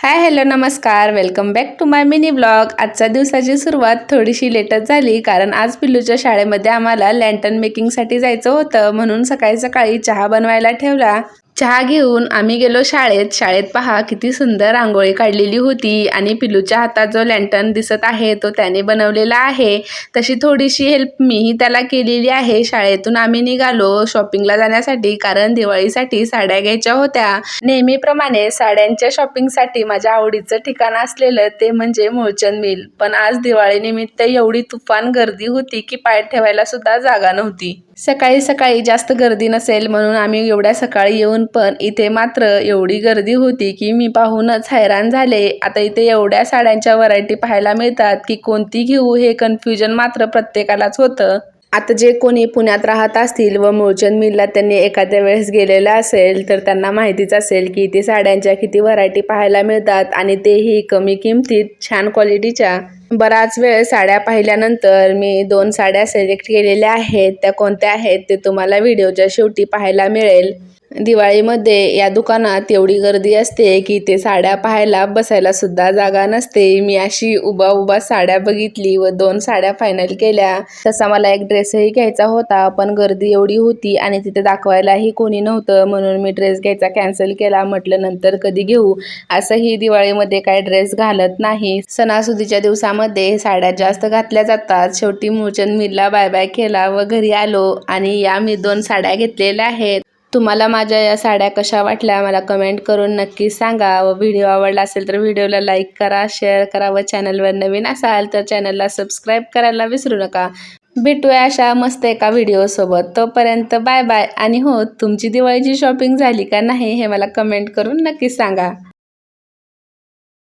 हाय hello नमस्कार, welcome back to my mini blog. आजच्या दिवसाची सुरुवात थोडीशी लेटच झाली, कारण आज पिल्लूच्या शाळेमध्ये आम्हाला लँटर्न मेकिंगसाठी जायचं होतं, म्हणून सकाळी सकाळी चहा बनवायला ठेवला। चहा घेऊन आम्ही गेलो शाळेत। शाळेत पहा किती सुंदर रांगोळी काढलेली होती आणि पिल्लूच्या हातात जो लँटर्न दिसत आहे तो त्याने बनवलेला आहे। तशी थोडीशी हेल्प मीही त्याला केलेली आहे। शाळेतून आम्ही निघालो शॉपिंगला जाण्यासाठी, कारण दिवाळीसाठी साड्या घ्यायच्या होत्या। नेहमीप्रमाणे साड्यांच्या शॉपिंगसाठी माझ्या आवडीचं ठिकाण असलेलं ते म्हणजे मूळचंद मिल, पण आज दिवाळी निमित्त एवढी तुफान गर्दी होती की पाय ठेवायला सुद्धा जागा नव्हती। सकाळी सकाळी जास्त गर्दी नसेल म्हणून आम्ही एवढ्या सकाळी येऊन पण इथे मात्र एवढी गर्दी होती की मी पाहूनच हैराण झाले। आता इथे एवढ्या साड्यांच्या व्हरायटी पाहायला मिळतात की कोणती घेऊ हे कन्फ्युजन मात्र प्रत्येकालाच होतं। आता जे कोणी पुण्यात राहत असतील व मूळचंद मिलला त्यांनी एखाद्या वेळेस गेलेला असेल तर त्यांना माहितीच असेल की इथे साड्यांच्या किती व्हरायटी पाहायला मिळतात, आणि तेही कमी किमतीत छान क्वालिटीच्या। बराच वेळ साड्या पाहिल्यानंतर मी 2 साड्या सिलेक्ट केलेल्या आहेत। त्या कोणत्या आहेत ते तुम्हाला व्हिडिओच्या शेवटी पाहायला मिळेल। दिवाळीमध्ये या दुकानात एवढी गर्दी असते की ते साड्या पाहायला बसायला सुद्धा जागा नसते। मी अशी उभा साड्या बघितली व 2 साड्या फायनल केल्या। तसा मला एक ड्रेसही घ्यायचा होता, पण गर्दी एवढी होती आणि तिथे दाखवायलाही कोणी नव्हतं, म्हणून मी ड्रेस घ्यायचा कॅन्सल केला। म्हटलं नंतर कधी घेऊ, असंही दिवाळीमध्ये काय ड्रेस घालत नाही। सणासुदीच्या दिवसामध्ये साड्या जास्त घातल्या जातात। शेवटी मूळचंद मिलला बाय बाय केला व घरी आलो, आणि या मी 2 साड्या घेतलेल्या आहेत। तुम्हाला माझ्या या साड्या कशा वाटल्या मला कमेंट करून नक्कीच सांगा, व व्हिडिओ आवडला असेल तर व्हिडिओला लाईक करा, शेअर करा, व चॅनलवर नवीन असाल तर चॅनलला सबस्क्राईब करायला विसरू नका। भेटूया अशा मस्त एका व्हिडिओसोबत, तोपर्यंत बाय बाय। आणि हो, तुमची दिवाळीची शॉपिंग झाली का नाही हे मला कमेंट करून नक्कीच सांगा।